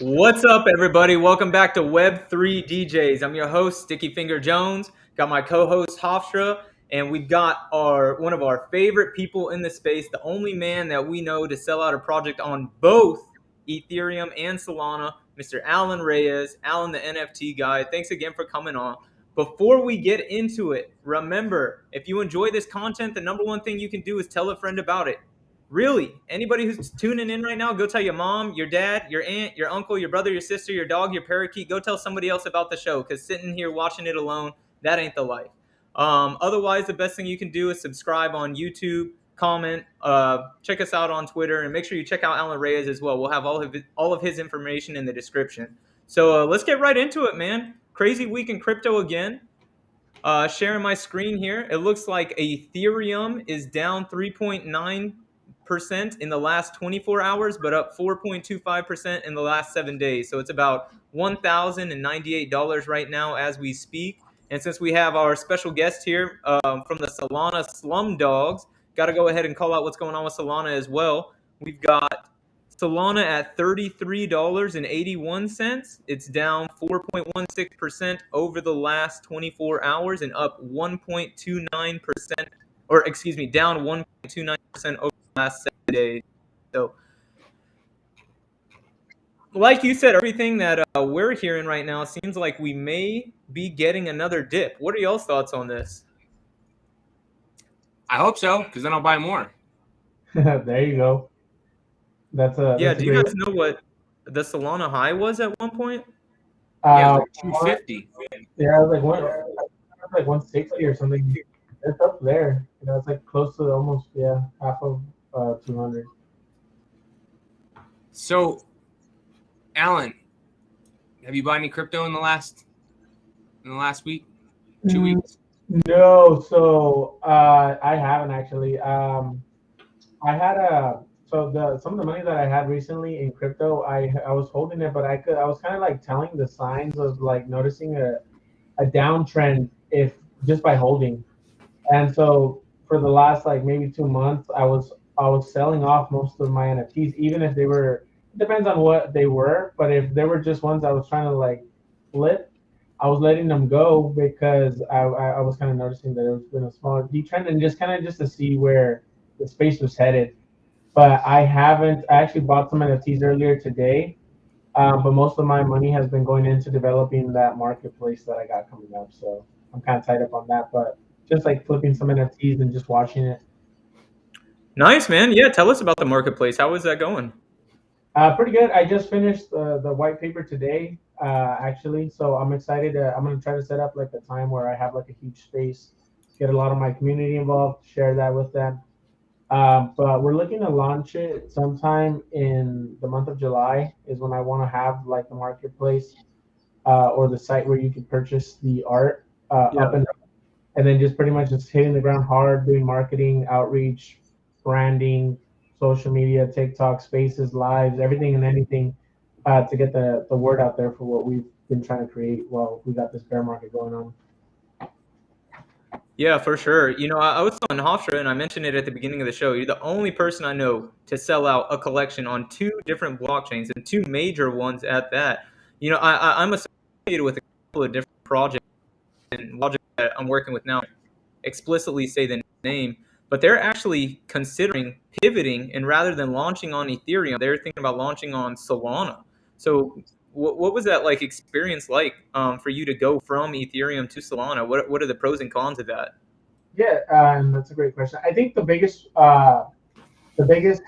What's up, everybody? Welcome back to Web3 DJs. I'm your host, Sticky Finger Jones. Got my co-host Hofstra, and we've got one of our favorite people in the space, the only man that we know to sell out a project on both Ethereum and Solana, Mr. Alan Reyes. Alan, the NFT guy. Thanks again for coming on. Before we get into it, remember, if you enjoy this content, the number one thing you can do is tell a friend about it. Really, anybody who's tuning in right now, go tell your mom, your dad, your aunt, your uncle, your brother, your sister, your dog, your parakeet. Go tell somebody else about the show, because sitting here watching it alone, that ain't the life. Otherwise, the best thing you can do is subscribe on YouTube, comment, check us out on Twitter, and make sure you check out Alan Reyes as well. We'll have all of his information in the description. So let's get right into it, man. Crazy week in crypto again. Sharing my screen here. It looks like Ethereum is down 3.9% in the last 24 hours, but up 4.25% in the last 7 days. So it's about $1,098 right now as we speak. And since we have our special guest here from the Solana Slumdogs, got to go ahead and call out what's going on with Solana as well. We've got Solana at $33.81. It's down 4.16% over the last 24 hours and up 1.29%, or excuse me, down 1.29% over the last 7 days. So, like you said, everything that we're hearing right now seems like we may be getting another dip. What are y'all's thoughts on this? I hope so, because then I'll buy more. There you go. That's a Do you great. guys know what the Solana high was at one point? Yeah, it was like 250. Yeah, it was like 160 or something. It's up there. It's like close to almost half of 200. So, Alan, have you bought any crypto in the last week, 2 weeks? No, so I haven't actually. I had some of the money that I had recently in crypto, I was holding it, but I was kind of like telling the signs of like noticing a downtrend if just by holding. And so for the last like maybe 2 months, I was selling off most of my NFTs, even if they were. It depends on what they were, but if they were just ones I was trying to like flip, I was letting them go because I was kind of noticing that there was been a smaller detrend and just to see where the space was headed. But I haven't. I actually bought some NFTs earlier today, but most of my money has been going into developing that marketplace that I got coming up. So I'm kind of tied up on that, but just like flipping some NFTs and just watching it. Nice, man. Yeah, tell us about the marketplace. How is that going? Pretty good. I just finished the white paper today, actually. So I'm excited. I'm gonna try to set up like a time where I have like a huge space, get a lot of my community involved, share that with them. But we're looking to launch it sometime in the month of July is when I want to have like the marketplace or the site where you can purchase the art up and then just pretty much just hitting the ground hard, doing marketing, outreach, branding, social media, TikTok, spaces, lives, everything and anything to get the word out there for what we've been trying to create while we got this bear market going on. Yeah, for sure. I was telling Hofstra, and I mentioned it at the beginning of the show. You're the only person I know to sell out a collection on two different blockchains and two major ones at that. I'm associated with a couple of different projects and projects that I'm working with now. Explicitly say the name, but they're actually considering pivoting, and rather than launching on Ethereum, they're thinking about launching on Solana. So, what was that like experience like for you to go from Ethereum to Solana? What are the pros and cons of that? Yeah, and that's a great question. I think the biggest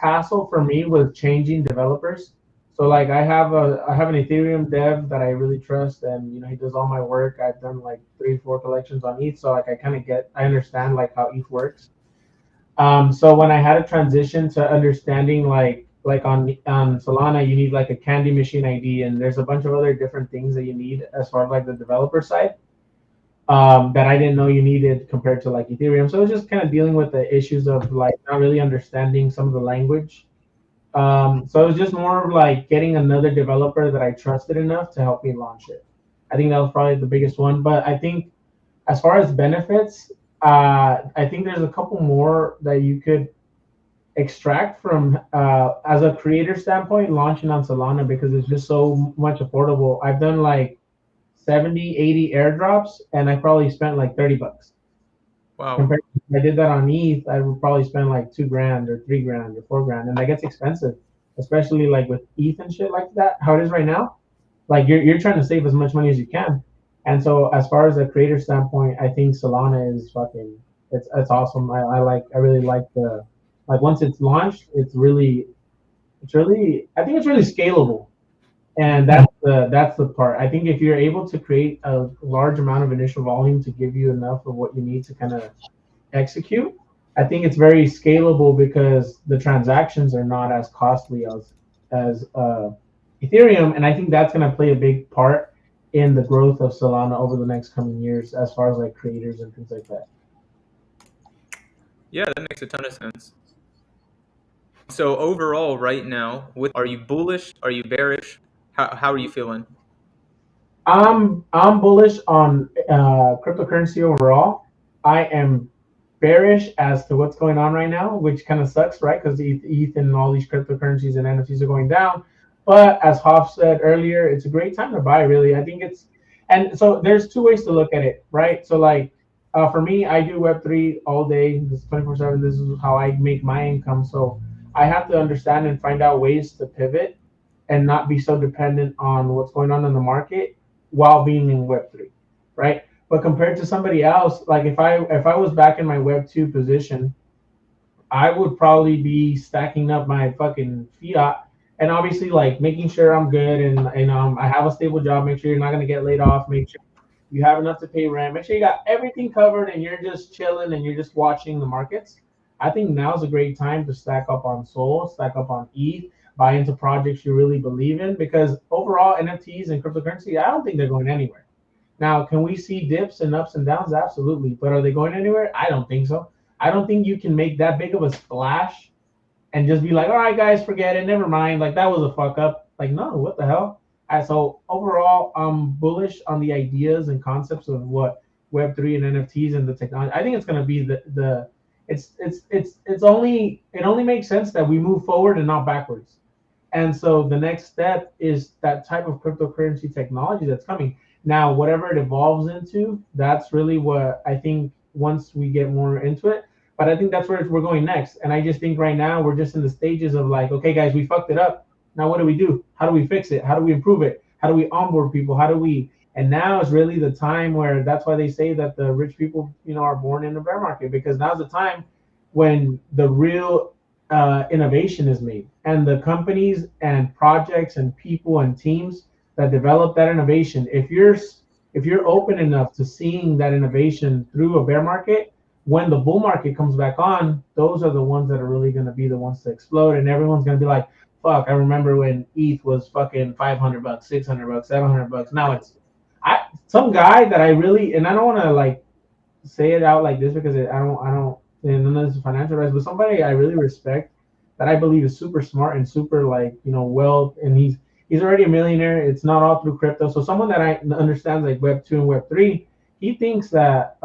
hassle for me was changing developers. So like I have an Ethereum dev that I really trust, and he does all my work. I've done like 3 4 collections on ETH, so like I understand like how ETH works. So when I had a transition to understanding like on Solana, you need like a candy machine ID, and there's a bunch of other different things that you need as far as like the developer side that I didn't know you needed compared to like Ethereum. So it was just kind of dealing with the issues of like not really understanding some of the language. So it was just more of like getting another developer that I trusted enough to help me launch it. I think that was probably the biggest one. But I think as far as benefits, I think there's a couple more that you could extract from as a creator standpoint launching on Solana because it's just so much affordable. I've done like 70, 80 airdrops, and I probably spent like $30. Wow. Compared to if I did that on ETH, I would probably spend like $2,000 or $3,000 or $4,000, and that gets expensive, especially like with ETH and shit like that. How it is right now, like you're trying to save as much money as you can. And so as far as a creator standpoint, I think Solana is fucking it's awesome. I really like the like once it's launched, it's really I think it's really scalable. And that's the part. I think if you're able to create a large amount of initial volume to give you enough of what you need to kind of execute, I think it's very scalable because the transactions are not as costly as Ethereum, and I think that's going to play a big part in the growth of Solana over the next coming years, as far as like creators and things like that. Yeah, that makes a ton of sense. So overall, right now, are you bullish? Are you bearish? How are you feeling? I'm bullish on cryptocurrency overall. I am bearish as to what's going on right now, which kind of sucks, right? Because ETH and all these cryptocurrencies and NFTs are going down. But as Hoff said earlier, it's a great time to buy. Really, I think and so there's two ways to look at it, right? So like for me, I do Web3 all day. This 24/7. This is how I make my income. So I have to understand and find out ways to pivot and not be so dependent on what's going on in the market while being in Web3, right? But compared to somebody else, like if I was back in my Web2 position, I would probably be stacking up my fucking fiat and obviously like making sure I'm good and I have a stable job. Make sure you're not gonna get laid off. Make sure you have enough to pay rent. Make sure you got everything covered and you're just chilling and you're just watching the markets. I think now's a great time to stack up on Sol, stack up on ETH, buy into projects you really believe in because overall NFTs and cryptocurrency, I don't think they're going anywhere. Now, can we see dips and ups and downs? Absolutely. But are they going anywhere? I don't think so. I don't think you can make that big of a splash and just be like, all right, guys, forget it. Never mind. Like, that was a fuck up. Like, no, what the hell? So overall, I'm bullish on the ideas and concepts of what Web3 and NFTs and the technology. I think it's going to be it only makes sense that we move forward and not backwards. And so the next step is that type of cryptocurrency technology that's coming. Now, whatever it evolves into, that's really what I think once we get more into it. But I think that's where we're going next. And I just think right now we're just in the stages of like, okay, guys, we fucked it up. Now what do we do? How do we fix it? How do we improve it? How do we onboard people? And now is really the time where that's why they say that the rich people, are born in the bear market because now's the time when the real innovation is made and the companies and projects and people and teams that develop that innovation. If you're open enough to seeing that innovation through a bear market, when the bull market comes back on, those are the ones that are really going to be the ones to explode, and everyone's going to be like, "Fuck! I remember when ETH was fucking $500, $600, $700. Now it's some guy that I really and I don't want to like say it out like this because I don't and none of this is financial advice, but somebody I really respect that I believe is super smart and super like well, and he's already a millionaire. It's not all through crypto. So someone that I understands like Web2 and Web3, he thinks that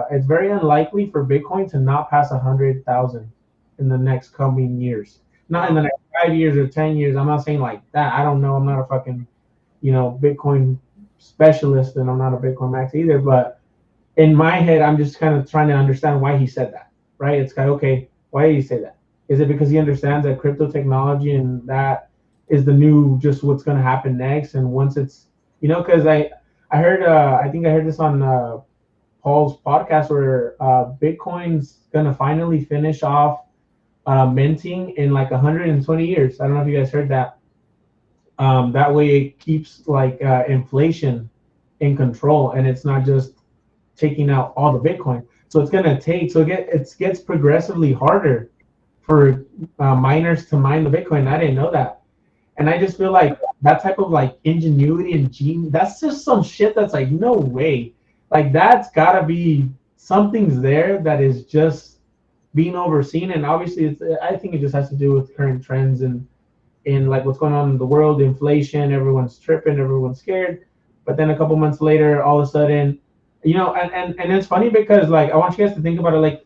it's very unlikely for Bitcoin to not pass 100,000 in the next coming years. Not in the next 5 years or 10 years. I'm not saying like that. I don't know. I'm not a fucking Bitcoin specialist, and I'm not a Bitcoin max either. But in my head, I'm just kind of trying to understand why he said that. Right? It's like, okay, why did he say that? Is it because he understands that crypto technology and that is the new just what's going to happen next? And once it's because I heard I think I heard this on Paul's podcast where Bitcoin's going to finally finish off minting in like 120 years. I don't know if you guys heard that. That way it keeps like inflation in control, and it's not just taking out all the Bitcoin. So it's gonna take. So it gets progressively harder for miners to mine the Bitcoin. I didn't know that, and I just feel like that type of like ingenuity and genius. That's just some shit that's like no way. Like that's gotta be something's there that is just being overseen, and obviously I think it just has to do with current trends and like what's going on in the world, inflation. Everyone's tripping, everyone's scared. But then a couple months later, all of a sudden, and it's funny because like I want you guys to think about it. Like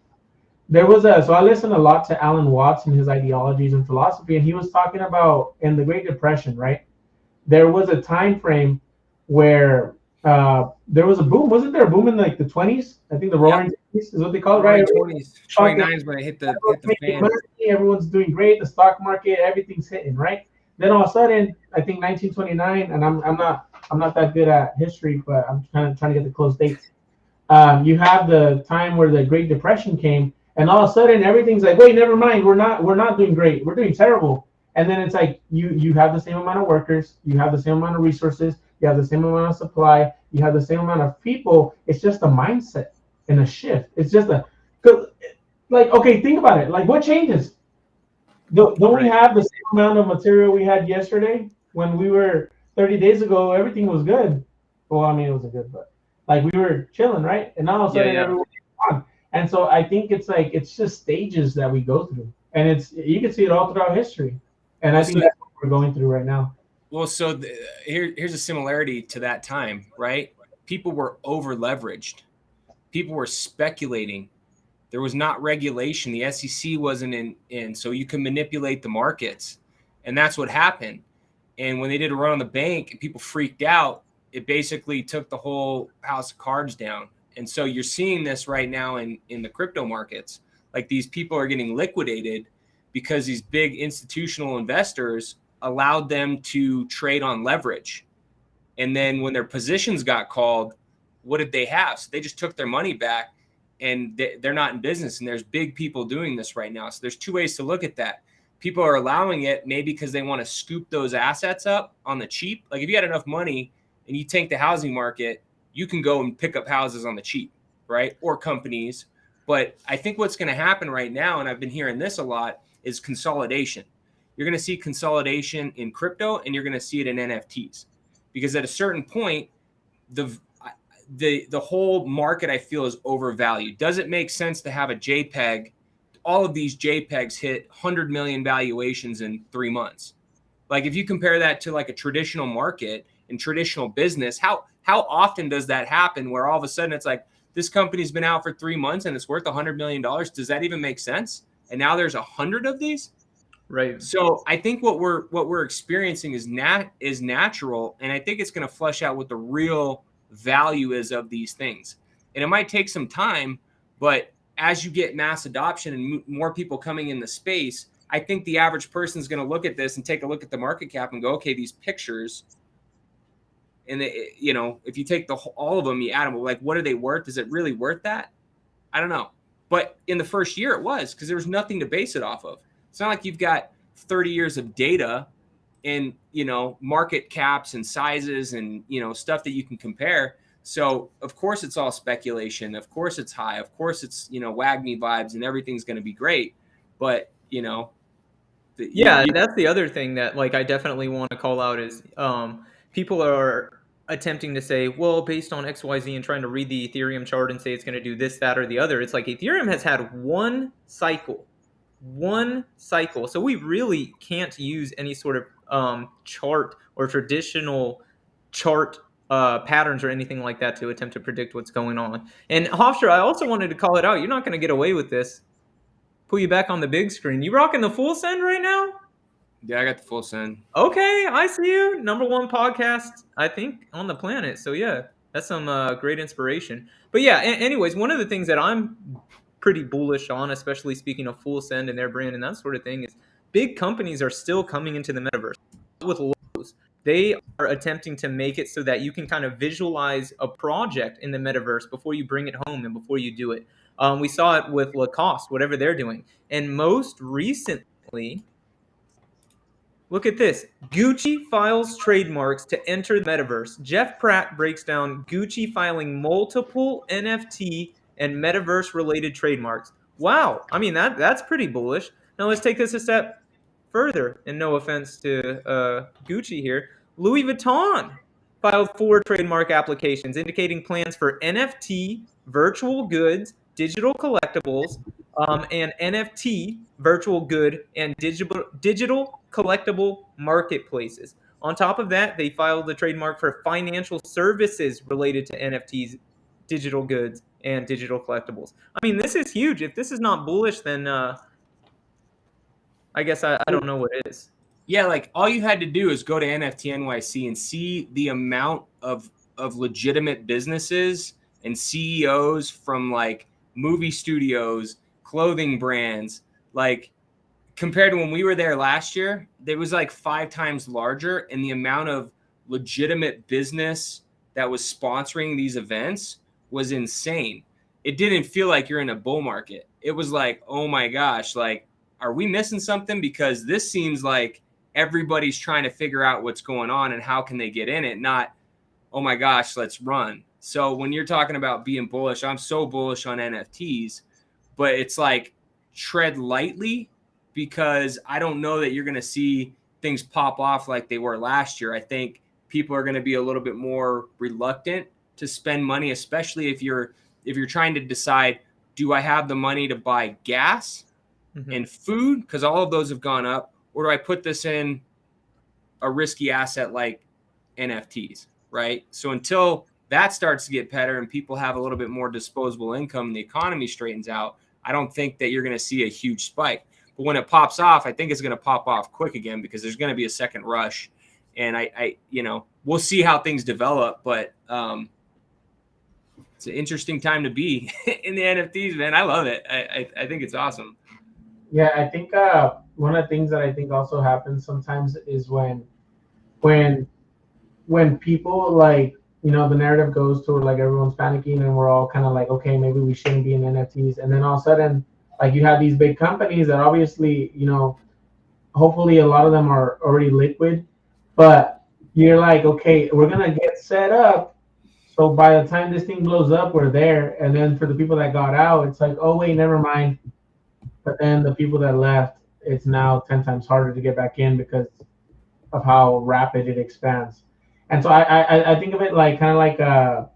So I listened a lot to Alan Watts and his ideologies and philosophy, and he was talking about in the Great Depression, right? There was a time frame where there was a boom. Wasn't there a boom in like the 20s? I think the Roaring 20s is what they call it, right? 20s, 29s when I hit the fan. Money, everyone's doing great. The stock market, everything's hitting, right? Then all of a sudden, I think 1929, and I'm not that good at history, but I'm kind of trying to get the close dates. You have the time where the Great Depression came, and all of a sudden everything's like, wait, never mind, we're not doing great, we're doing terrible. And then it's like you have the same amount of workers, you have the same amount of resources, you have the same amount of supply, you have the same amount of people. It's just a mindset and a shift. It's just like, okay, think about it. Like, what changes? Don't we have the same amount of material we had yesterday when we were 30 days ago? Everything was good. Well, I mean, it wasn't good, but like we were chilling, right? And all of a sudden, everyone's on. And so I think it's like it's just stages that we go through, and you can see it all throughout history. And I think that's what we're going through right now. Well, so here's a similarity to that time, right? People were over leveraged. People were speculating. There was not regulation. The SEC wasn't in, so you can manipulate the markets. And that's what happened. And when they did a run on the bank and people freaked out, it basically took the whole house of cards down. And so you're seeing this right now in the crypto markets. Like these people are getting liquidated because these big institutional investors allowed them to trade on leverage. And then when their positions got called, what did they have? So they just took their money back, and they're not in business. And there's big people doing this right now. So there's two ways to look at that. People are allowing it maybe because they want to scoop those assets up on the cheap. Like if you had enough money and you tank the housing market, you can go and pick up houses on the cheap, right? Or companies. But I think what's going to happen right now, and I've been hearing this a lot, is consolidation. You're going to see consolidation in crypto, and you're going to see it in NFTs. Because at a certain point, the whole market, I feel, is overvalued. Does it make sense to have a JPEG? All of these JPEGs hit 100 million valuations in 3 months. Like if you compare that to like a traditional market and traditional business, how often does that happen where all of a sudden it's like this company's been out for 3 months and it's worth $100 million? Does that even make sense? And now there's 100 of these? Right. So I think what we're experiencing is natural, and I think it's going to flesh out what the real value is of these things. And it might take some time, but as you get mass adoption and more people coming in the space, I think the average person is going to look at this and take a look at the market cap and go, okay, these pictures, and if you take all of them, you add them, like, what are they worth? Is it really worth that? I don't know. But in the first year it was, because there was nothing to base it off of. It's not like you've got 30 years of data and, market caps and sizes and, stuff that you can compare. So of course it's all speculation. Of course it's high. Of course it's, WAGMI vibes and everything's going to be great. But, that's the other thing that like I definitely want to call out is people are attempting to say, well, based on XYZ and trying to read the Ethereum chart and say it's going to do this, that, or the other. It's like Ethereum has had one cycle. So we really can't use any sort of chart or traditional chart patterns or anything like that to attempt to predict what's going on. And Hofstra, I also wanted to call it out. You're not going to get away with this. Put you back on the big screen. You rocking the full send right now? Yeah, I got the full send. Okay, I see you. #1 podcast, I think, on the planet. So yeah, that's some great inspiration. But yeah, anyways, one of the things that I'm pretty bullish on, especially speaking of full send and their brand and that sort of thing, is big companies are still coming into the metaverse with logos. They are attempting to make it so that you can kind of visualize a project in the metaverse before you bring it home and before you do it. We saw it with Lacoste, whatever they're doing. And most recently, look at this. Gucci files trademarks to enter the metaverse. Jeff Pratt breaks down Gucci filing multiple NFT and metaverse-related trademarks. Wow. I mean, that's pretty bullish. Now let's take this a step further, and no offense to Gucci here. Louis Vuitton filed 4 trademark applications indicating plans for NFT, virtual goods, digital collectibles, and NFT, virtual good, and digital collectible marketplaces. On top of that, they filed the trademark for financial services related to NFTs digital goods and digital collectibles. I mean, this is huge. If this is not bullish, then I guess I don't know what is. Yeah, like all you had to do is go to NFT NYC and see the amount of legitimate businesses and CEOs from like movie studios, clothing brands, like compared to when we were there last year, it was like 5 times larger, and the amount of legitimate business that was sponsoring these events was insane. It didn't feel like you're in a bull market. It was like, oh my gosh, like, are we missing something? Because this seems like everybody's trying to figure out what's going on and how can they get in it, not, oh my gosh, let's run. So when you're talking about being bullish, I'm so bullish on NFTs, but it's like tread lightly, because I don't know that you're going to see things pop off like they were last year. I think people are going to be a little bit more reluctant to spend money, especially if you're trying to decide, do I have the money to buy gas and food, because all of those have gone up, or do I put this in a risky asset like NFTs, right? So until that starts to get better and people have a little bit more disposable income and the economy straightens out, I don't think that you're going to see a huge spike. But when it pops off, I think it's going to pop off quick again, because there's going to be a second rush. And I we'll see how things develop, but it's an interesting time to be in the NFTs, man. I love it. I think it's awesome. Yeah, I think one of the things that I think also happens sometimes is when people, like, the narrative goes to like everyone's panicking and we're all kind of like, okay, maybe we shouldn't be in NFTs, and then all of a sudden, like, you have these big companies that obviously, hopefully a lot of them are already liquid, but you're like, okay, we're gonna get set up, so by the time this thing blows up, we're there. And then for the people that got out, it's like, oh wait, never mind. But then the people that left, it's now 10 times harder to get back in because of how rapid it expands. And so I think of it like kind of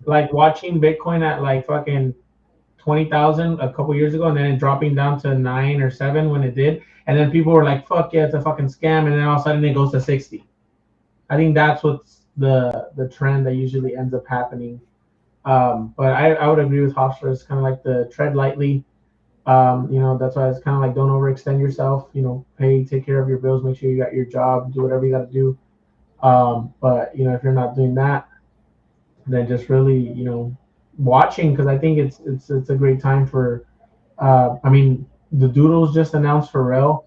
like watching Bitcoin at like fucking 20,000 a couple years ago, and then it dropping down to 9 or 7 when it did, and then people were like, fuck yeah, it's a fucking scam, and then all of a sudden it goes to 60. I think that's what's the trend that usually ends up happening. But I would agree with Hofstra. It's kind of like the tread lightly. That's why it's kind of like, don't overextend yourself. Take care of your bills, make sure you got your job, do whatever you got to do. But if you're not doing that, then just really watching, because I think it's a great time for. The Doodles just announced Pharrell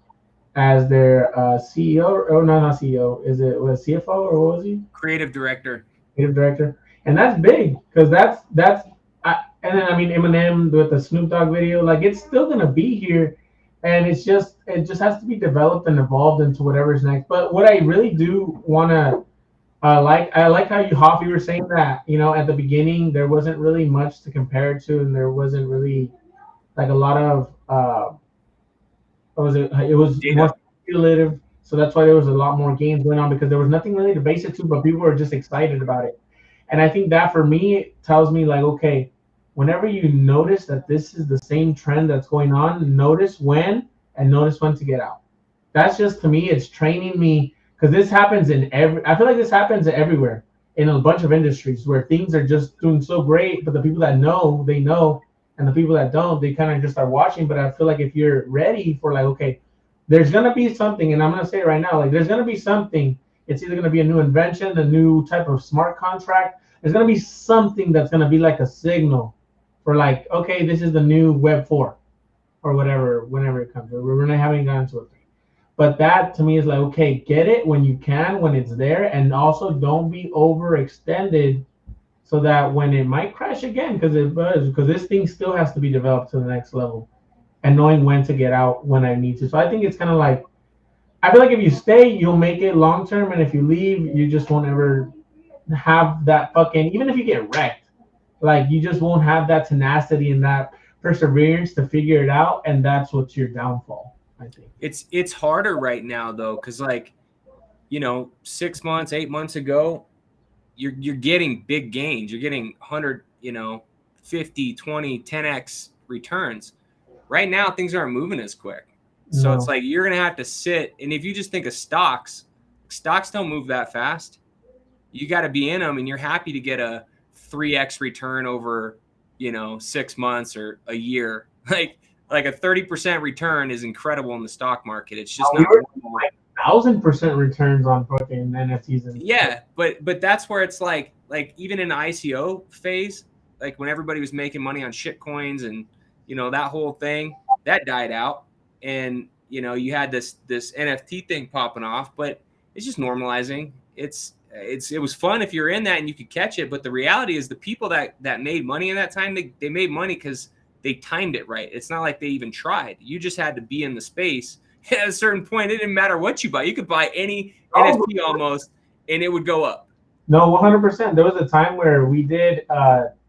as their CEO. Oh no, not CEO. Is it was CFO or what was he? Creative director. Creative director, and that's big, because that's. And then Eminem with the Snoop Dogg video, like, it's still gonna be here, and it just has to be developed and evolved into whatever's next. But what I really do wanna I like how you were saying that at the beginning there wasn't really much to compare it to, and there wasn't really like a lot of it was Data. more speculative, so that's why there was a lot more games going on, because there was nothing really to base it to, but people were just excited about it. And I think that for me tells me, like, okay, whenever you notice that this is the same trend that's going on, notice when to get out. That's just, to me, it's training me, because this happens I feel like this happens everywhere in a bunch of industries where things are just doing so great, but the people that know, they know, and the people that don't, they kind of just are watching. But I feel like if you're ready for, like, okay, there's going to be something, and I'm going to say it right now, like, there's going to be something. It's either going to be a new invention, a new type of smart contract. There's going to be something that's going to be like a signal for, like, okay, this is the new Web 4 or whatever, whenever it comes. We're not having gone to it. But that to me is like, okay, get it when you can, when it's there, and also don't be overextended, so that when it might crash again, because this thing still has to be developed to the next level, and knowing when to get out when I need to. So I think it's kind of like, I feel like if you stay, you'll make it long term, and if you leave, you just won't ever have that fucking, even if you get wrecked, like, you just won't have that tenacity and that perseverance to figure it out, and that's what's your downfall, I think. It's harder right now though, because, like, 6 months, 8 months ago, you're getting big gains. You're getting 100, 50, 20, 10x returns. Right now, things aren't moving as quick. So No. It's like you're gonna have to sit. And if you just think of stocks don't move that fast. You got to be in them, and you're happy to get a 3x return over, 6 months or a year. Like a 30% return is incredible in the stock market. It's just We not were normal. like 1,000% returns on fucking NFTs. And Yeah, but that's where it's like even in the ICO phase, like when everybody was making money on shit coins and that whole thing, that died out, and you had this NFT thing popping off, but it's just normalizing. It was fun if you're in that and you could catch it, but the reality is the people that made money in that time, they made money because they timed it right. It's not like they even tried. You just had to be in the space. At a certain point, it didn't matter what you buy. You could buy any NFT almost, and it would go up. No, 100%. There was a time where we did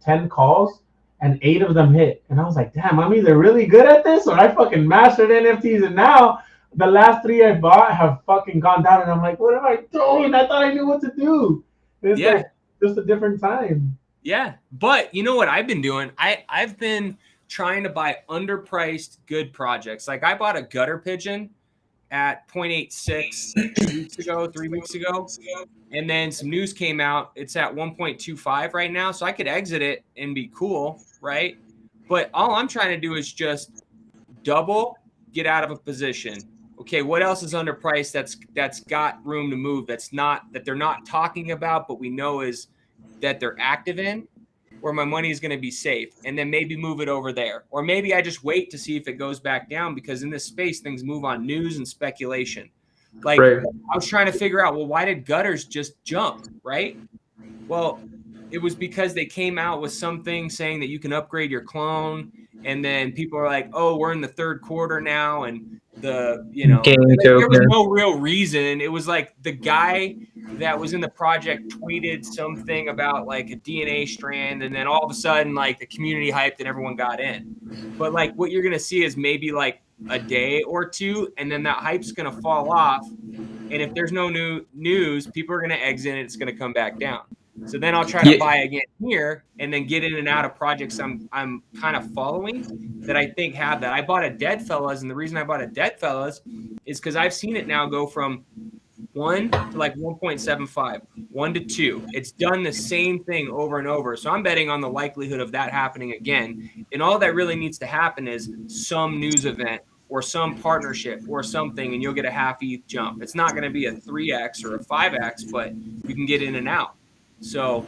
10 calls and 8 of them hit. And I was like, damn, I'm either really good at this or I fucking mastered NFTs. And now the last 3 I bought have fucking gone down. And I'm like, what am I doing? I thought I knew what to do. It's like just a different time. Yeah. But you know what I've been doing? I've been trying to buy underpriced good projects. Like I bought a gutter pigeon at 0.86 3 weeks ago. And then some news came out. It's at 1.25 right now. So I could exit it and be cool, right? But all I'm trying to do is just double, get out of a position. Okay, what else is underpriced that's got room to move, that they're not talking about, but we know is that they're active in, where my money is going to be safe, and then maybe move it over there. Or maybe I just wait to see if it goes back down, because in this space, things move on news and speculation. Like I was trying to figure out, well, why did gutters just jump, right? Well, it was because they came out with something saying that you can upgrade your clone, and then people are like, oh, we're in the third quarter now, and there was no real reason. It was like the guy that was in the project tweeted something about like a DNA strand, and then all of a sudden like the community hyped and everyone got in. But like what you're gonna see is maybe like a day or two, and then that hype's gonna fall off. And if there's no new news, people are gonna exit and it's gonna come back down. So then I'll try to buy again here and then get in and out of projects I'm kind of following that I think have that. I bought a Deadfellas, and the reason I bought a Deadfellas is because I've seen it now go from 1 to like 1.75, 1 to 2. It's done the same thing over and over. So I'm betting on the likelihood of that happening again. And all that really needs to happen is some news event or some partnership or something, and you'll get a half ETH jump. It's not going to be a 3x or a 5x, but you can get in and out. So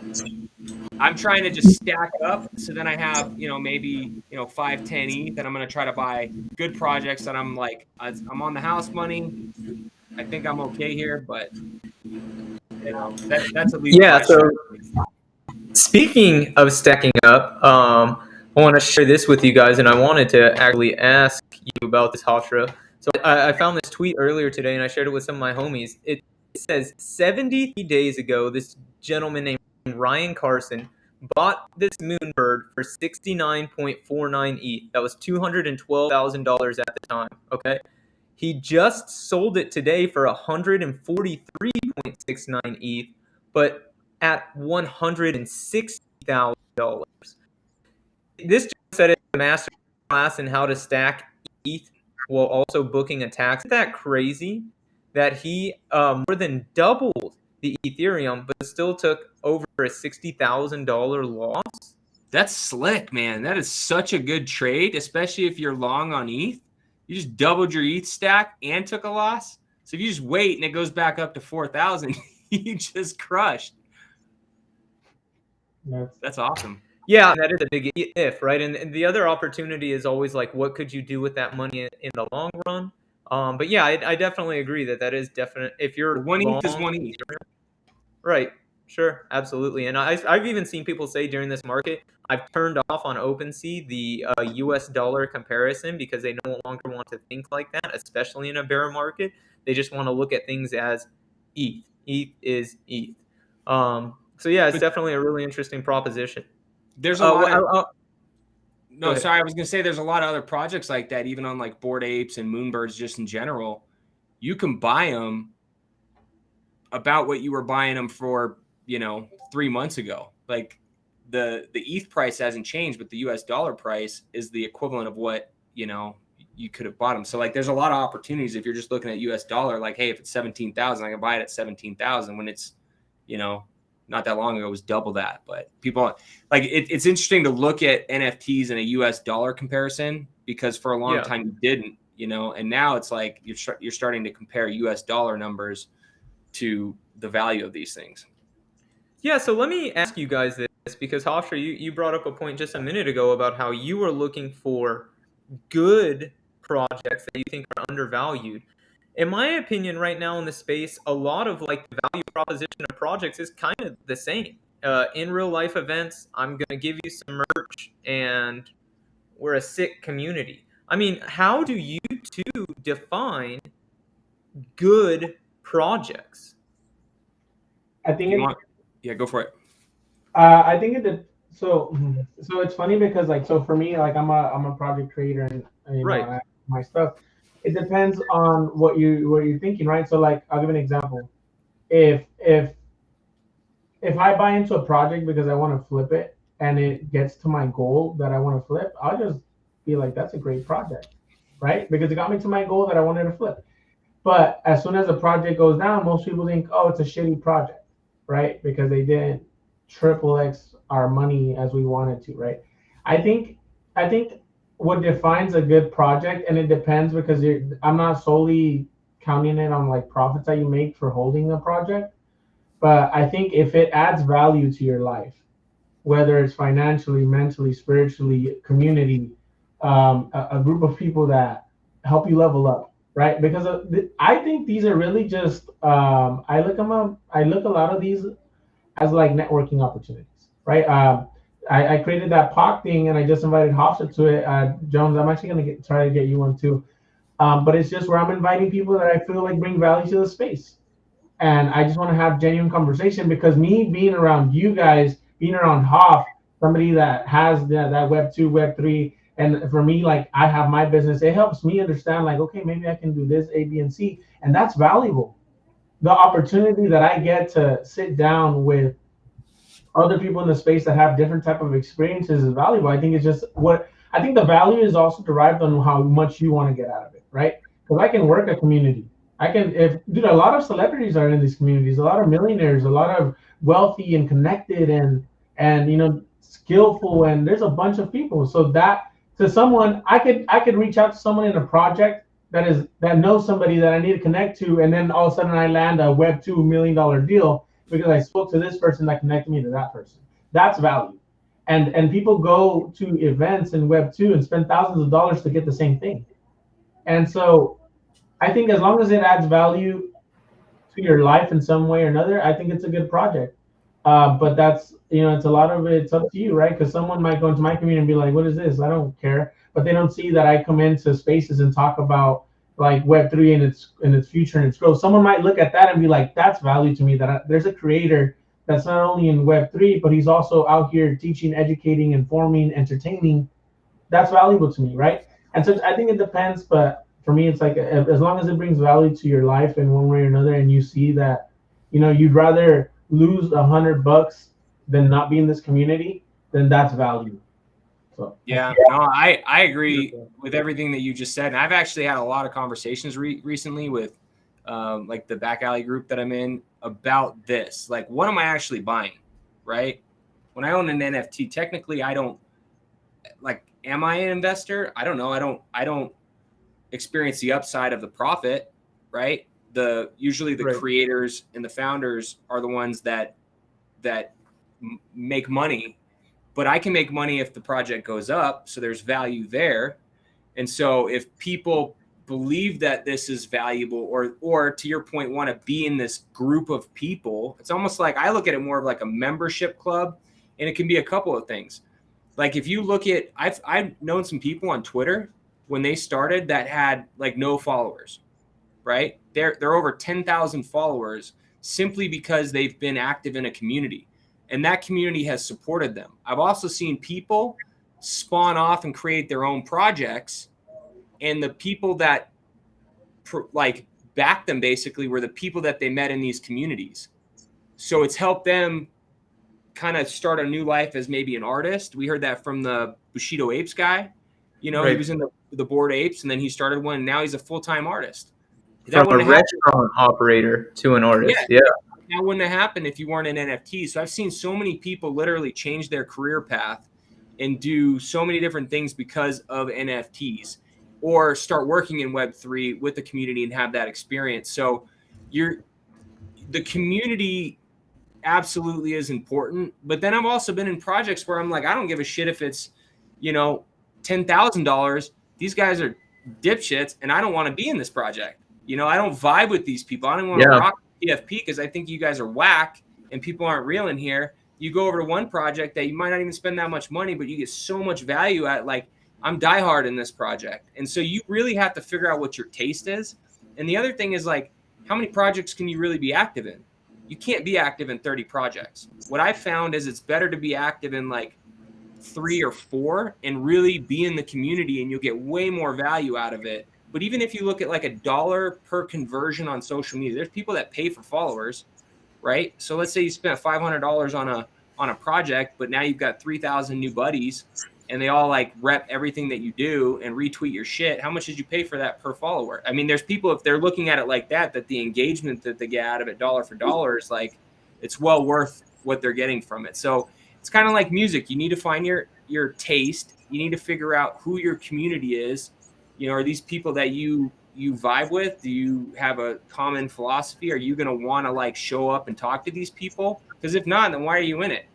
I'm trying to just stack up. So then I have, maybe, 5, 10 ETH that I'm going to try to buy good projects that I'm like, I'm on the house money. I think I'm okay here, but that's at least. Yeah. So speaking of stacking up, I want to share this with you guys, and I wanted to actually ask you about this, Hofstra. So I found this tweet earlier today, and I shared it with some of my homies. It says 73 days ago, this gentleman named Ryan Carson bought this Moonbird for 69.49 ETH. That was $212,000 at the time. Okay. He just sold it today for 143.69 ETH, but at $160,000. This just said it's a master class in how to stack ETH while also booking a tax. Isn't that crazy that he more than doubled the Ethereum, but still took over a $60,000 loss? That's slick, man. That is such a good trade, especially if you're long on ETH. You just doubled your ETH stack and took a loss. So if you just wait and it goes back up to 4,000, you just crushed. That's awesome. Yeah, that is a big if, right? And the other opportunity is always like, what could you do with that money in the long run? But yeah, I definitely agree that is definite. If you're one ETH is one ETH. Right. Sure, absolutely. And I've even seen people say during this market, I've turned off on OpenSea the US dollar comparison because they no longer want to think like that, especially in a bear market. They just want to look at things as ETH. ETH is ETH. So yeah, it's definitely a really interesting proposition. There's a lot of... No, sorry, I was going to say there's a lot of other projects like that, even on like Bored Apes and Moonbirds just in general. You can buy them about what you were buying them for, 3 months ago. Like the ETH price hasn't changed, but the US dollar price is the equivalent of what, you could have bought them. So like there's a lot of opportunities if you're just looking at US dollar, like, hey, if it's 17,000, I can buy it at 17,000 when it's, not that long ago was double that. But people like it's interesting to look at NFTs in a US dollar comparison, because for a long time you didn't, you know, and now it's like you're starting to compare US dollar numbers to the value of these things. Yeah, so let me ask you guys this, because Hofstra, you brought up a point just a minute ago about how you were looking for good projects that you think are undervalued. In my opinion, right now in the space, a lot of like the value proposition of projects is kind of the same. In real life events, I'm gonna give you some merch, and we're a sick community. I mean, how do you two define good projects? I think Yeah, go for it. I think it. So it's funny because like so for me like I'm a project creator and you know Right. and I have my stuff. It depends on what you're thinking, right? So like I'll give an example. If I buy into a project because I want to flip it and it gets to my goal that I want to flip, I'll just be like, that's a great project, right? Because it got me to my goal that I wanted to flip. But as soon as the project goes down, most people think, oh, it's a shitty project, right? Because they didn't triple X our money as we wanted to, right? I think I think what defines a good project, and it depends because I'm not solely counting it on like profits that you make for holding a project, but I think if it adds value to your life, whether it's financially, mentally, spiritually, community, a group of people that help you level up, right? Because I think these are really just I look a lot of these as like networking opportunities, right? I created that POC thing and I just invited Hofstra to it. Jones, I'm actually gonna try to get you one too. But it's just where I'm inviting people that I feel like bring value to the space, and I just want to have genuine conversation because me being around you guys, being around Hoff, somebody that has that Web2, Web3, and for me, like I have my business, it helps me understand like, okay, maybe I can do this, A, B, and C, and that's valuable. The opportunity that I get to sit down with other people in the space that have different type of experiences is valuable. I think it's just what I think the value is also derived on how much you want to get out of it, right? Because I can work a community. I can if dude, a lot of celebrities are in these communities, a lot of millionaires, a lot of wealthy and connected and you know skillful, and there's a bunch of people. So that to someone I could reach out to someone in a project that knows somebody that I need to connect to, and then all of a sudden I land a Web 2 million dollar deal because I spoke to this person that connected me to that person. That's value. And people go to events in Web 2 and spend thousands of dollars to get the same thing. And so I think as long as it adds value to your life in some way or another, I think it's a good project. But that's it's a lot of it's up to you, right? Because someone might go into my community and be like, "What is this? I don't care." But they don't see that I come into spaces and talk about like Web3 and its future and its growth. Someone might look at that and be like, "That's value to me." There's a creator that's not only in Web3, but he's also out here teaching, educating, informing, entertaining. That's valuable to me, right? And so I think it depends, but for me, it's like as long as it brings value to your life in one way or another, and you see that, you'd rather lose $100 than not be in this community, then that's value. So yeah, no, I agree with everything that you just said, and I've actually had a lot of conversations recently with like the back alley group that I'm in about this. Like, what am I actually buying, right? When I own an NFT, technically, I don't like. Am I an investor? I don't know. I don't experience the upside of the profit, right? Usually the creators and the founders are the ones that make money, but I can make money if the project goes up. So there's value there. And so if people believe that this is valuable or to your point, want to be in this group of people, it's almost like I look at it more of like a membership club, and it can be a couple of things. Like if you look at, I've known some people on Twitter when they started that had like no followers, right? They're over 10,000 followers simply because they've been active in a community, and that community has supported them. I've also seen people spawn off and create their own projects, and the people that like back them basically were the people that they met in these communities. So it's helped them kind of start a new life as maybe an artist. We heard that from the Bushido Apes guy. He was in the Bored Apes, and then he started one, and now he's a full-time artist. From a restaurant operator to an artist. Yeah. that wouldn't have happened if you weren't in NFTs. So I've seen so many people literally change their career path and do so many different things because of NFTs, or start working in Web3 with the community and have that experience. So the community absolutely is important. But then I've also been in projects where I'm like, I don't give a shit if it's, $10,000. These guys are dipshits and I don't want to be in this project. I don't vibe with these people. I don't want to rock PFP because I think you guys are whack and people aren't real in here. You go over to one project that you might not even spend that much money, but you get so much value at. Like, I'm diehard in this project. And so you really have to figure out what your taste is. And the other thing is, like, how many projects can you really be active in? You can't be active in 30 projects. What I found is it's better to be active in like 3 or 4 and really be in the community, and you'll get way more value out of it. But even if you look at like $1 per conversion on social media, there's people that pay for followers, right? So let's say you spent $500 on a project, but now you've got 3,000 new buddies and they all like rep everything that you do and retweet your shit. How much did you pay for that per follower? I mean, there's people, if they're looking at it like that the engagement that they get out of it dollar for dollar is like, it's well worth what they're getting from it. So it's kind of like music. You need to find your taste. You need to figure out who your community is. Are these people that you vibe with? Do you have a common philosophy? Are you going to want to like show up and talk to these people? Because if not, then why are you in it?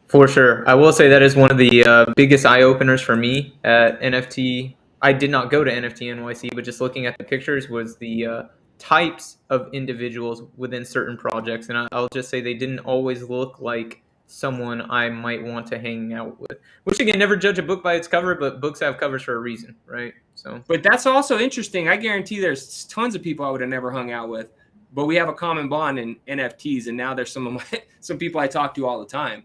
For sure. I will say that is one of the biggest eye openers for me at NFT. I did not go to NFT NYC, but just looking at the pictures was the types of individuals within certain projects. And I'll just say they didn't always look like someone I might want to hang out with. Which, again, never judge a book by its cover, but books have covers for a reason, right? So, but that's also interesting. I guarantee there's tons of people I would have never hung out with, but we have a common bond in NFTs, and now there's some people I talk to all the time.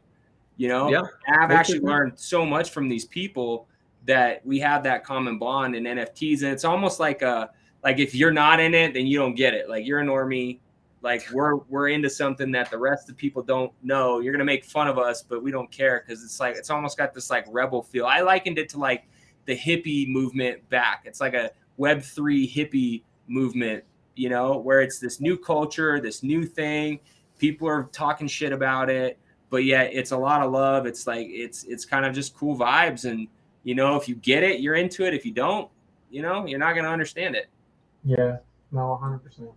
yeah, I've actually learned so much from these people that we have that common bond in NFTs. And it's almost like if you're not in it, then you don't get it. Like, you're a normie, like we're into something that the rest of the people don't know. You're going to make fun of us, but we don't care. Cause it's almost got this like rebel feel. I likened it to like the hippie movement back. It's like a Web3 hippie movement, where it's this new culture, this new thing. People are talking shit about it. But yeah, it's a lot of love. It's like it's kind of just cool vibes, and if you get it, you're into it. If you don't, you're not going to understand it. Yeah, no, 100%.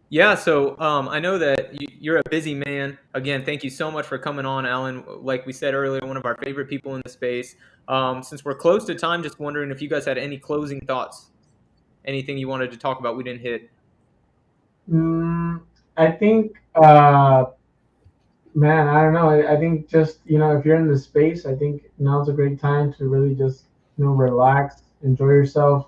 Yeah, so I know that you're a busy man. Again, thank you so much for coming on, Alan. Like we said earlier, one of our favorite people in the space. Since we're close to time, just wondering if you guys had any closing thoughts, anything you wanted to talk about we didn't hit. I think, man, I don't know. I think just, if you're in the space, I think now's a great time to really just, relax, enjoy yourself.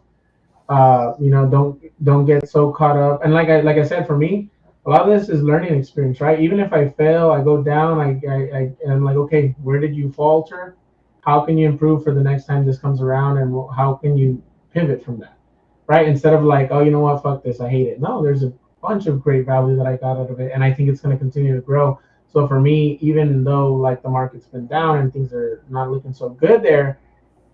Don't get so caught up. And like I said, for me, a lot of this is learning experience, right? Even if I fail, I go down, I'm like, okay, where did you falter? How can you improve for the next time this comes around? And how can you pivot from that, right? Instead of like, oh, you know what, fuck this, I hate it. No, there's a bunch of great value that I got out of it, and I think it's going to continue to grow. So for me, even though like the market's been down and things are not looking so good there,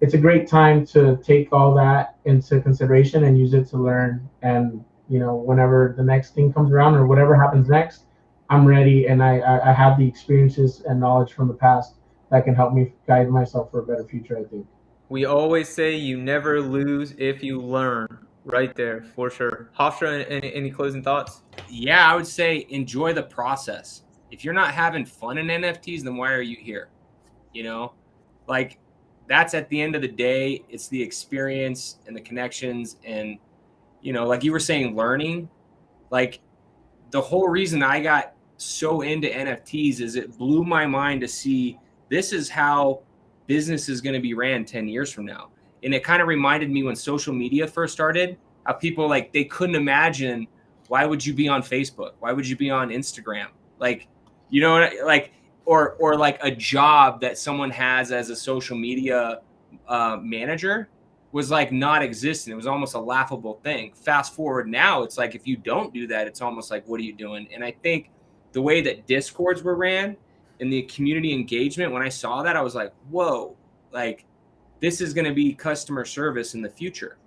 it's a great time to take all that into consideration and use it to learn. And whenever the next thing comes around or whatever happens next, I'm ready, and I have the experiences and knowledge from the past that can help me guide myself for a better future, I think. We always say you never lose if you learn. Right there, for sure. Hofstra, any closing thoughts? Yeah, I would say enjoy the process. If you're not having fun in NFTs, then why are you here? Like, that's at the end of the day, it's the experience and the connections. And, like you were saying, learning, like the whole reason I got so into NFTs is it blew my mind to see this is how business is going to be ran 10 years from now. And it kind of reminded me when social media first started, how people like, they couldn't imagine, why would you be on Facebook? Why would you be on Instagram? Like, or like a job that someone has as a social media manager was like not existent. It was almost a laughable thing. Fast forward now, it's like, if you don't do that, it's almost like, what are you doing? And I think the way that Discords were ran and the community engagement, when I saw that, I was like, whoa, like, this is going to be customer service in the future.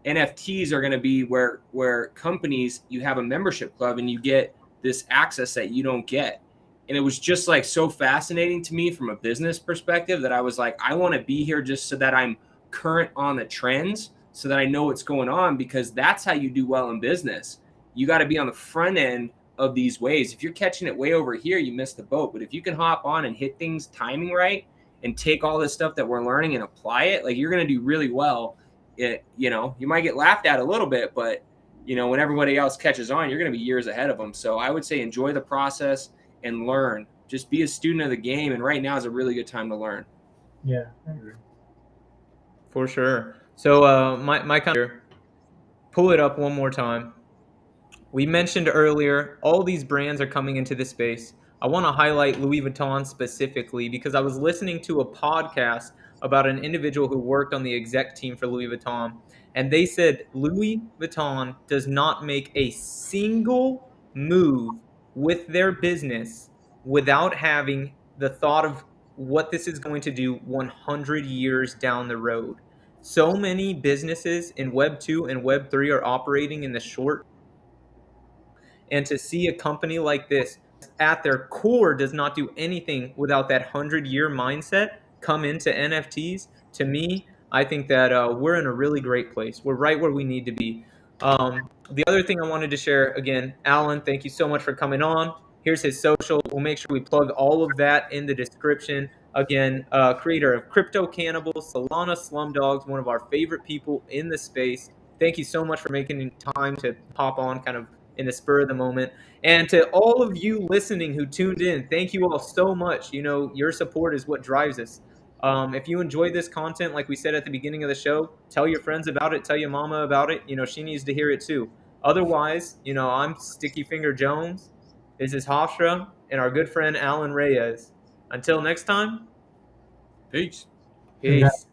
NFTs are going to be where companies, you have a membership club and you get this access that you don't get. And it was just like so fascinating to me from a business perspective that I was like, I want to be here just so that I'm current on the trends, so that I know what's going on, because that's how you do well in business. You got to be on the front end of these waves. If you're catching it way over here, you miss the boat. But if you can hop on and hit things timing right and take all this stuff that we're learning and apply it, like, you're going to do really well. You might get laughed at a little bit, but when everybody else catches on, you're going to be years ahead of them. So I would say enjoy the process and learn. Just be a student of the game. And right now is a really good time to learn. Yeah, I agree. For sure. So my kind of pull it up one more time. We mentioned earlier, all these brands are coming into this space. I want to highlight Louis Vuitton specifically because I was listening to a podcast about an individual who worked on the exec team for Louis Vuitton, and they said Louis Vuitton does not make a single move with their business without having the thought of what this is going to do 100 years down the road. So many businesses in Web 2 and Web 3 are operating in the short, and to see a company like this at their core does not do anything without that 100-year mindset come into NFTs, to me, I think that we're in a really great place. We're right where we need to be. The other thing I wanted to share, again, Alan, thank you so much for coming on. Here's his social. We'll make sure we plug all of that in the description. Again, creator of Crypto Cannibal, Solana Slumdawgs, one of our favorite people in the space. Thank you so much for making time to pop on kind of in the spur of the moment. And to all of you listening who tuned in, thank you all so much. Your support is what drives us. If you enjoyed this content, like we said at the beginning of the show, tell your friends about it, tell your mama about it. She needs to hear it too. Otherwise, I'm Sticky Finger Jones. This is Hofstra and our good friend Alan Reyes. Until next time, Peace. peace.